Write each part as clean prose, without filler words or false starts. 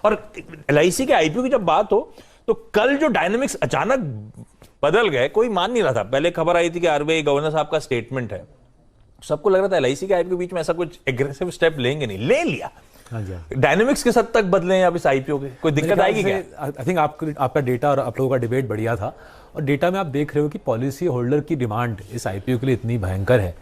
और LIC के IPO की जब बात हो तो कल जो डायनेमिक्स अचानक बदल गए, कोई मान नहीं रहा था। पहले खबर आई थी कि RBI गवर्नर साहब का स्टेटमेंट है, सबको लग रहा था LIC के IPO के बीच में ऐसा कुछ एग्रेसिव स्टेप लेंगे, नहीं ले लिया। हाँ जी, डायनेमिक्स किस हद तक बदले हैं अब इस IPO के, कोई दिक्कत आएगी क्या? आई थिंक आपका डेटा और आप लोगों का डिबेट बढ़िया था, और डेटा में आप देख रहे हो कि पॉलिसी होल्डर की डिमांड इस IPO के लिए इतनी भयंकर है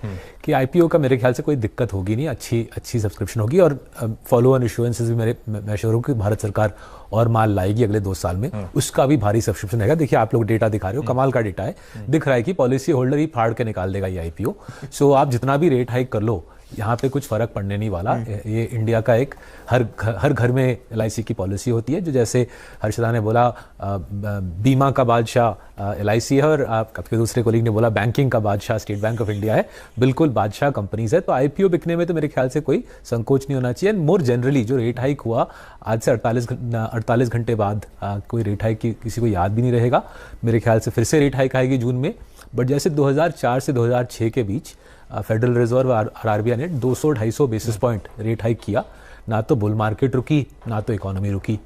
कि IPO का मेरे ख्याल से कोई दिक्कत होगी नहीं, अच्छी सब्सक्रिप्शन होगी। और फॉलो ऑन इशुएंसेस भी मैं श्योर हूँ कि भारत सरकार और माल लाएगी अगले 2 साल में, उसका भी भारी सब्सक्रिप्शन रहेगा। देखिए आप लोग डेटा दिखा रहे हो, कमाल का डेटा है, दिख रहा है कि पॉलिसी होल्डर ही फाड़ के निकाल देगा ये IPO। सो आप जितना भी रेट हाइक कर लो, यहाँ पे कुछ फर्क पड़ने नहीं वाला। ये इंडिया का एक हर घर में LIC की पॉलिसी होती है, जो जैसे हर्षदा ने बोला बीमा का बादशाह LIC है, और आपके दूसरे कोलीग ने बोला बैंकिंग का बादशाह स्टेट बैंक ऑफ इंडिया है। बिल्कुल बादशाह कंपनीज है, तो IPO बिकने में तो मेरे ख्याल से कोई संकोच नहीं होना चाहिए। मोर जनरली जो रेट हाइक हुआ आज से 48 घंटे बाद, कोई रेट हाइक की किसी को याद भी नहीं रहेगा। मेरे ख्याल से फिर से रेट हाइक आएगी जून में, बट जैसे 2004 से 2006 के बीच फेडरल रिजर्व और RBI ने 200-250 बेसिस पॉइंट रेट हाइक किया, ना तो बुल मार्केट रुकी ना तो इकोनॉमी रुकी।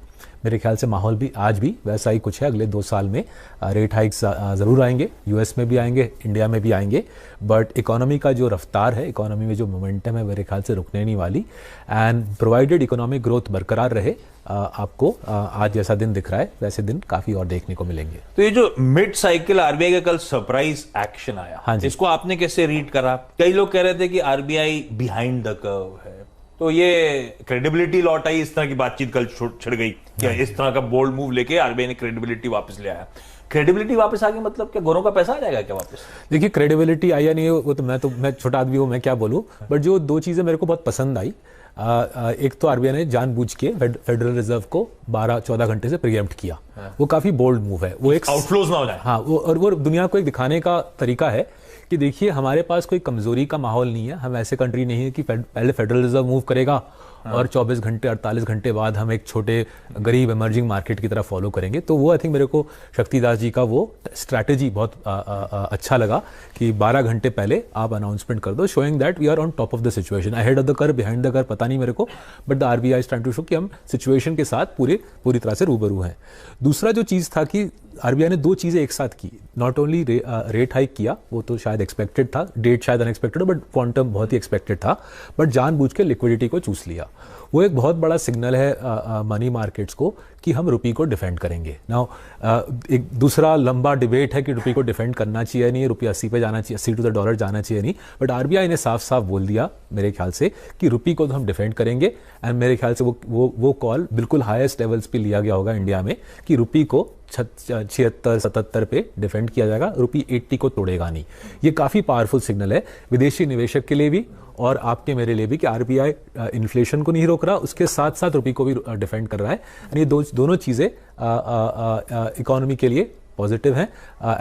मेरे ख्याल से माहौल भी आज भी वैसा ही कुछ है। अगले 2 साल में रेट हाइक्स ज़रूर आएंगे, US में भी आएंगे, इंडिया में भी आएंगे, बट इकोनॉमी का जो रफ्तार है, इकोनॉमी में जो मोमेंटम है, मेरे ख्याल से रुकने नहीं वाली। एंड प्रोवाइडेड इकोनॉमिक ग्रोथ बरकरार रहे, आपको आज जैसा दिन दिख रहा है वैसे दिन काफ़ी और देखने को मिलेंगे। तो ये जो मिड साइकिल RBI का कल सरप्राइज एक्शन आया, हाँ जी, इसको आपने कैसे रीड करा? कई लोग कह रहे थे कि RBI बिहाइंड द कर्व है, तो ये क्रेडिबिलिटी लौट आई, इस तरह की बातचीत कल छिड़ गई कि इस तरह का बोल्ड मूव लेके RBI ने क्रेडिबिलिटी वापस ले आया। क्रेडिबिलिटी वापस आ गई मतलब क्या गोरों का पैसा आ जाएगा क्या वापस? देखिए क्रेडिबिलिटी आई या नहीं, वो तो मैं छोटा आदमी हूँ, मैं क्या बोलूँ, बट जो 2 चीज़ें मेरे को बहुत पसंद आई, एक तो RBI ने जानबूझ के फेडरल रिजर्व को 12-14 घंटे से प्रीएम्प्ट किया। वो काफ़ी बोल्ड मूव है, वो एक आउटफ्लोज ना हो जाए। हाँ, वो दुनिया को एक दिखाने का तरीका है कि देखिए हमारे पास कोई कमजोरी का माहौल नहीं है, हम ऐसे कंट्री नहीं है कि पहले फेडरल रिजर्व मूव करेगा और 24 घंटे 48 घंटे बाद हम एक छोटे गरीब इमर्जिंग मार्केट की तरफ फॉलो करेंगे। तो वो आई थिंक मेरे को शक्तिदास जी का वो स्ट्रैटेजी बहुत अच्छा लगा कि 12 घंटे पहले आप अनाउंसमेंट कर दो, showing that we are on top of the situation, ahead of the curve, behind the curve पता नहीं मेरे को, but the RBI is trying to show कि हम सिचुएशन के साथ पूरी तरह से रूबरू हैं। दूसरा जो चीज़ था कि RBI ने 2 चीज़ें एक साथ की, नॉट ओनली रेट हाइक किया, वो तो शायद एक्सपेक्टेड था, डेट शायद अनएक्सपेक्टेड हो, बट क्वांटम बहुत ही एक्सपेक्टेड था, बट जानबूझ के लिक्विडिटी को चूस लिया। वो एक बहुत बड़ा सिग्नल है मनी मार्केट्स को कि हम रुपी को डिफेंड करेंगे। नाउ एक दूसरा लंबा डिबेट है कि रुपी को डिफेंड करना चाहिए नहीं, रुपया 80 पे जाना चाहिए, 80 टू द डॉलर जाना चाहिए नहीं, बट RBI ने साफ साफ बोल दिया मेरे ख्याल से कि रुपी को तो हम डिफेंड करेंगे। एंड मेरे ख्याल से वो कॉल बिल्कुल हाईएस्ट लेवल्स पे लिया गया होगा इंडिया में कि रुपी को 76-77 पे डिफेंड किया जाएगा, रुपी 80 को तोड़ेगा नहीं। ये काफ़ी पावरफुल सिग्नल है विदेशी निवेशक के लिए भी और आपके मेरे लिए भी कि RBI इन्फ्लेशन को नहीं रोक रहा, उसके साथ साथ रुपी को भी डिफेंड कर रहा है। ये दोनों चीज़ें इकोनॉमी के लिए पॉजिटिव हैं।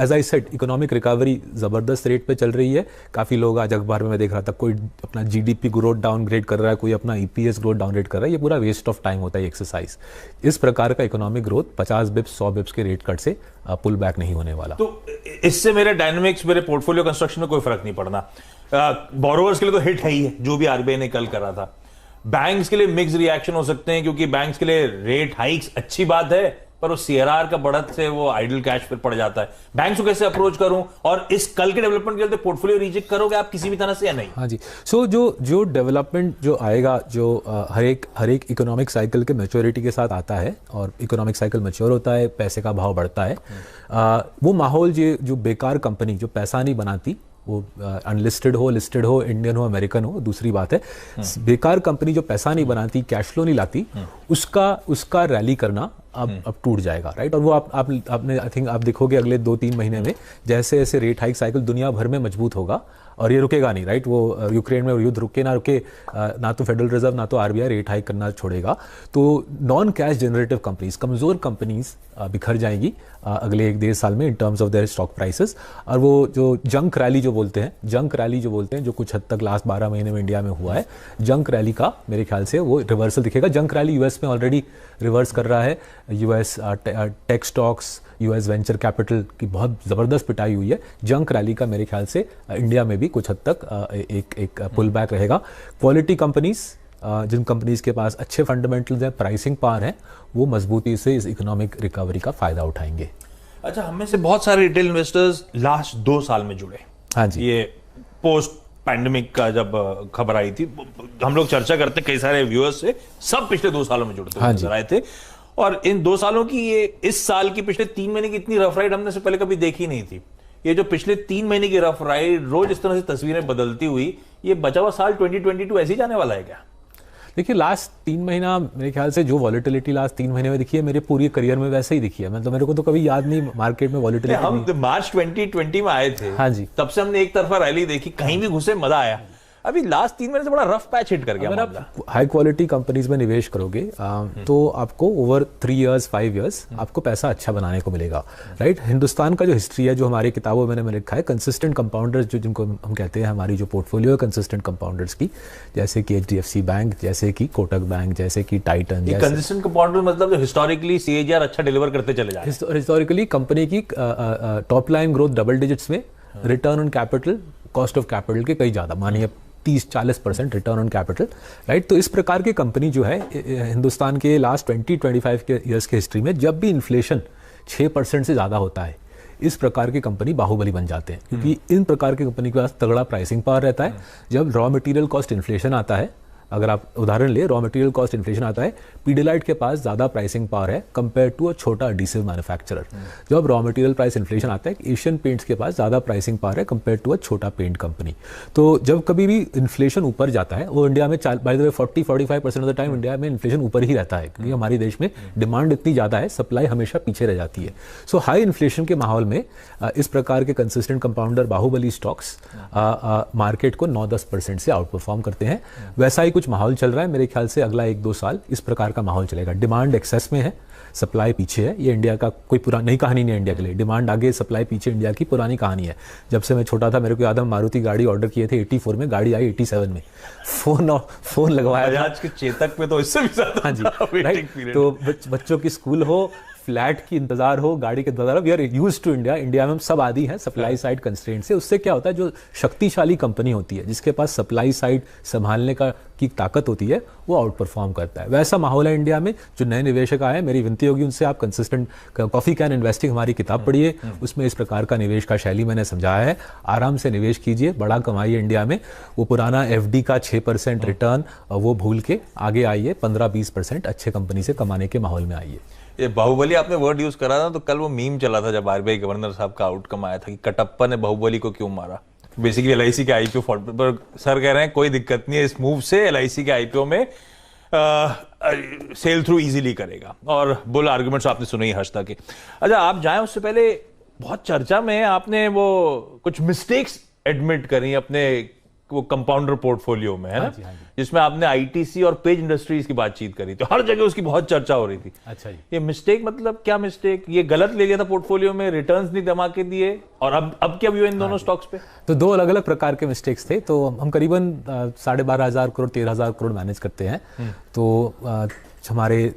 As I said, economic recovery ज़बरदस्त रेट पे चल रही है। काफ़ी लोग आज अखबार में मैं देख रहा था, कोई अपना GDP ग्रोथ डाउनग्रेड कर रहा है, कोई अपना EPS ग्रोथ डाउनग्रेड कर रहा है। ये पूरा वेस्ट ऑफ टाइम होता है एक्सरसाइज। इस प्रकार का इकोनॉमिक ग्रोथ 50 बिप्स 100 बिप्स के रेट कट से पुल बैक नहीं होने वाला। तो इससे मेरे डायनेमिक्स, मेरे पोर्टफोलियो कंस्ट्रक्शन में कोई फर्क नहीं पड़ना। बोरोवर्स के लिए तो हिट है ही है जो भी RBI ने कल करा था। बैंक्स के लिए मिक्स रिएक्शन हो सकते हैं, क्योंकि बैंक्स के लिए रेट हाइक्स अच्छी बात है, पर वो CRR का बढ़त से वो आइडल कैश पर पड़ जाता है। बैंक्स को कैसे अप्रोच करूं, और इस कल के डेवलपमेंट के लिए पोर्टफोलियो रिजेक्ट करोगे आप किसी भी तरह से या नहीं? हाँ जी, सो जो डेवलपमेंट जो आएगा, जो हर एक इकोनॉमिक साइकिल के मैच्योरिटी के साथ आता है, और इकोनॉमिक साइकिल मैच्योर होता है, पैसे का भाव बढ़ता है। वो माहौल जो बेकार कंपनी जो पैसा नहीं बनाती, वो अनलिस्टेड हो, लिस्टेड हो, इंडियन हो, अमेरिकन हो, दूसरी बात है, बेकार कंपनी जो पैसा नहीं बनाती, कैश फ्लो नहीं लाती, उसका रैली करना अब टूट जाएगा, राइट। और वो आपने आई थिंक आप देखोगे अगले 2-3 महीने में जैसे जैसे रेट हाइक साइकिल दुनिया भर में मजबूत होगा, और ये रुकेगा नहीं, राइट। वो यूक्रेन में युद्ध रुके ना रुके, ना तो फेडरल रिजर्व ना तो RBI रेट हाइक करना छोड़ेगा। तो नॉन कैश जनरेटिव कंपनीज, कमजोर कंपनीज बिखर जाएंगी अगले 1-1.5 साल में in terms of their stock prices. और वो जो जंक रैली जो बोलते हैं, जो कुछ हद तक लास्ट 12 महीने में इंडिया में हुआ है, जंक रैली का मेरे ख्याल से वो रिवर्सल दिखेगा। जंक रैली US में ऑलरेडी रिवर्स कर रहा है। US tech stocks, US venture capital की बहुत ज़बरदस्त पिटाई हुई है। जंक रैली का मेरे ख्याल से इंडिया में भी कुछ हद तक एक पुल बैक रहेगा। क्वालिटी कंपनीज जिन कंपनीज के पास अच्छे फंडामेंटल्स हैं, प्राइसिंग पावर है, वो मजबूती से इस इकोनॉमिक रिकवरी का फायदा उठाएंगे। अच्छा, हम में से बहुत सारे रिटेल इन्वेस्टर्स लास्ट 2 साल में जुड़े। हाँ जी, ये पोस्ट पैंडेमिक का जब खबर आई थी, हम लोग चर्चा करते कई सारे व्यूअर्स से, सब पिछले 2 सालों में जुड़ते हुए नजर आए थे। और इन 2 सालों की, ये इस साल की पिछले 3 महीने की इतनी रफ राइड हमने से पहले कभी देखी नहीं थी। ये जो पिछले 3 महीने की रफ राइड रोज इस तरह से तस्वीरें बदलती हुई, ये बचा हुआ साल 2022 ऐसे ही जाने वाला है क्या? देखिए लास्ट 3 महीना मेरे ख्याल से जो वॉलिटिलिटी लास्ट 3 महीने में दिखी है, मेरे पूरी करियर में वैसे ही दिखी है। मतलब मेरे को तो कभी याद नहीं मार्केट में वॉलिटिलिटी। हम मार्च 2020 में आए थे, हाँ जी, तब से हमने एक तरफा रैली देखी, कहीं भी घुसे मजा आया। अभी लास्ट 3 महीने से बड़ा रफ पैच हिट कर गया। अगर आप हाई क्वालिटी कंपनीज में निवेश करोगे तो आपको ओवर 3 इयर्स 5 इयर्स आपको पैसा अच्छा बनाने को मिलेगा, राइट। हिंदुस्तान का जो हिस्ट्री है, जो हमारी किताबों में मैंने लिखा है, कंसिस्टेंट कंपाउंडर्स, जो जिनको हम कहते हैं, हमारी जो पोर्टफोलियो है कंसिस्टेंट कंपाउंडर्स की, जैसे कि HDFC बैंक, जैसे कि कोटक बैंक, जैसे कि टाइटन। कंसिस्टेंट कंपाउंडर मतलब जो हिस्टोरिकली CAGR अच्छा डिलीवर करते चले जाए। हिस्टोरिकली कंपनी की top line growth double digits में, return on capital, cost of capital के कई ज़्यादा, मानिए 30-40% रिटर्न ऑन कैपिटल, राइट। तो इस प्रकार की कंपनी जो है हिंदुस्तान के लास्ट 20-25 के ईयर्स के हिस्ट्री में, जब भी इन्फ्लेशन 6% से ज़्यादा होता है, इस प्रकार की कंपनी बाहुबली बन जाते हैं, क्योंकि इन प्रकार की कंपनी के पास तगड़ा प्राइसिंग पावर रहता है। जब रॉ मटेरियल कॉस्ट इन्फ्लेशन आता है, अगर आप उदाहरण ले, रॉ मटेरियल कॉस्ट इन्फ्लेशन आता है, पीडिलाइट के पास ज़्यादा प्राइसिंग पावर है कंपेयर टू अ छोटा एडिसिव मैन्युफैक्चरर। जब रॉ मटेरियल प्राइस इन्फ्लेशन आता है, एशियन पेंट्स के पास ज़्यादा प्राइसिंग पावर है कंपेयर टू अ छोटा पेंट कंपनी। तो जब कभी भी इन्फ्लेशन ऊपर जाता है, वो इंडिया में by the way 40-45% of the time India में इन्फ्लेशन ऊपर ही रहता है, क्योंकि हमारे देश में डिमांड इतनी ज़्यादा है, सप्लाई हमेशा पीछे रह जाती है। सो हाई इन्फ्लेशन के माहौल में इस प्रकार के consistent compounder Baahubali stocks market को 9-10% से आउट परफॉर्म करते हैं। वैसा ही कुछ माहौल चल रहा है। मेरे ख्याल से अगला 1-2 साल इस प्रकार का माहौल चलेगा। डिमांड एक्सेस में है, सप्लाई पीछे है। ये इंडिया का कोई पुरानी नई कहानी नहीं है इंडिया के लिए। डिमांड आगे, सप्लाई पीछे, इंडिया की पुरानी कहानी है। जब से मैं छोटा था, मेरे को याद है, मारुति गाड़ी ऑर्डर किए थे 84 में, गाड़ी आई 87 में। फोन लगवाया आज के चेतक में तो इससे भी ज्यादा। हाँ जी, राइट। तो बच्चों की स्कूल हो, फ्लैट की इंतजार हो, गाड़ी के इंतजार हो, we are use to India में हम सब आदी हैं सप्लाई साइड कंस्ट्रेंट से। उससे क्या होता है, जो शक्तिशाली कंपनी होती है, जिसके पास सप्लाई साइड संभालने की ताकत होती है, वो आउट परफॉर्म करता है। वैसा माहौल है इंडिया में। जो नए निवेशक आए, मेरी विनती होगी उनसे, आप कंसिस्टेंट कॉफी कैन इन्वेस्टिंग हमारी किताब पढ़िए, उसमें इस प्रकार का निवेश का शैली मैंने समझाया है। आराम से निवेश कीजिए, बड़ा कमाइए इंडिया में। वो पुराना FD का 6% रिटर्न वो भूल के आगे आइए, 15-20% अच्छे कंपनी से कमाने के माहौल में आइए। ये बाहुबली आपने वर्ड यूज करा था, तो कल वो मीम चला था जब RBI गवर्नर साहब का आउटकम आया था कि कटप्पा ने बाहुबली को क्यों मारा। बेसिकली LIC के IPO फॉल्ट पर सर कह रहे हैं कोई दिक्कत नहीं है, इस मूव से LIC के IPO में सेल थ्रू इजीली करेगा। और बुल आर्गुमेंट्स आपने सुने ही हर्षदा के। अच्छा, आप जाएं उससे पहले, बहुत चर्चा में आपने वो कुछ मिस्टेक्स एडमिट करी अपने वो कंपाउंडर पोर्टफोलियो में, है ना? हाँ जी। जिसमें आपने ITC और पेज इंडस्ट्रीज की बातचीत करी, तो हर जगह उसकी बहुत चर्चा हो रही थी। अच्छा जी। ये मिस्टेक मतलब क्या मिस्टेक? ये गलत ले लिया था पोर्टफोलियो में, रिटर्न्स नहीं जमा के दिए, और अब क्या व्यू इन दोनों स्टॉक्स पे? तो 2 अलग अलग प्रकार के मिस्टेक्स थे। तो हम करीबन 12,500 करोड़ 13,000 करोड़ मैनेज करते हैं। तो हमारे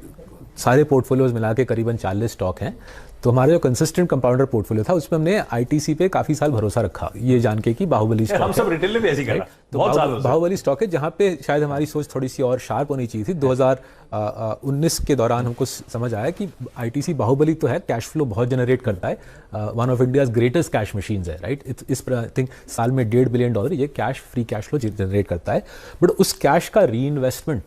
सारे पोर्टफोलियोज मिला के करीबन 40 स्टॉक हैं। तो हमारा जो कंसिस्टेंट कंपाउंडर पोर्टफोलियो था, उसमें हमने ITC पे काफी साल भरोसा रखा, ये जान के कि बाहुबली स्टॉक हम सब रिटेल में भी ऐसी करा, तो बाहुबली स्टॉक है, जहां पे शायद हमारी सोच थोड़ी सी और शार्प होनी चाहिए थी। 2019 के दौरान हमको समझ आया कि ITC बाहुबली तो है, कैश फ्लो बहुत जनरेट करता है, one of India's greatest cash machines है, राइट। इस आई थिंक साल में $1.5 बिलियन ये cash, free cash flow generate करता है। बट उस कैश का री इन्वेस्टमेंट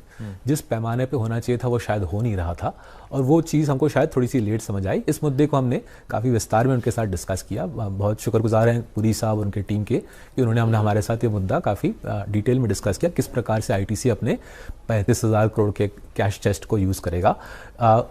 जिस पैमाने पे होना चाहिए था, वो शायद हो नहीं रहा था, और वो चीज़ हमको शायद थोड़ी सी लेट समझ आई। इस मुद्दे को हमने काफ़ी विस्तार में उनके साथ डिस्कस किया। बहुत शुक्रगुजार हैं पुरी साहब और उनके टीम के कि उन्होंने हमारे साथ ये मुद्दा काफ़ी डिटेल में डिस्कस किया, किस प्रकार से ITC अपने 35,000 करोड़ के कैश चेस्ट को यूज़ करेगा।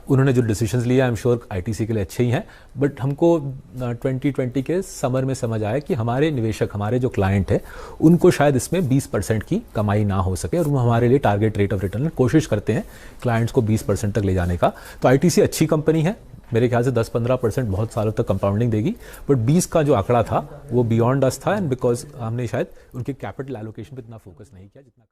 उन्होंने जो डिसीजंस लिया, आई एम श्योर ITC के लिए अच्छे ही हैं। बट हमको 2020 के समर में समझ आया कि हमारे निवेशक, हमारे जो क्लाइंट है, उनको शायद इसमें 20% की कमाई ना हो सके, और वो हमारे लिए टारगेट रेट ऑफ रिटर्न कोशिश करते हैं क्लाइंट्स को 20% तक ले जाने का। तो ITC अच्छी कंपनी है, मेरे ख्याल से 10-15% बहुत सालों तक कंपाउंडिंग देगी। बट 20 का जो आंकड़ा था वो बियॉन्ड अस था, एंड बिकॉज हमने शायद उनके कैपिटल एलोकेशन पे इतना फोकस नहीं किया जितना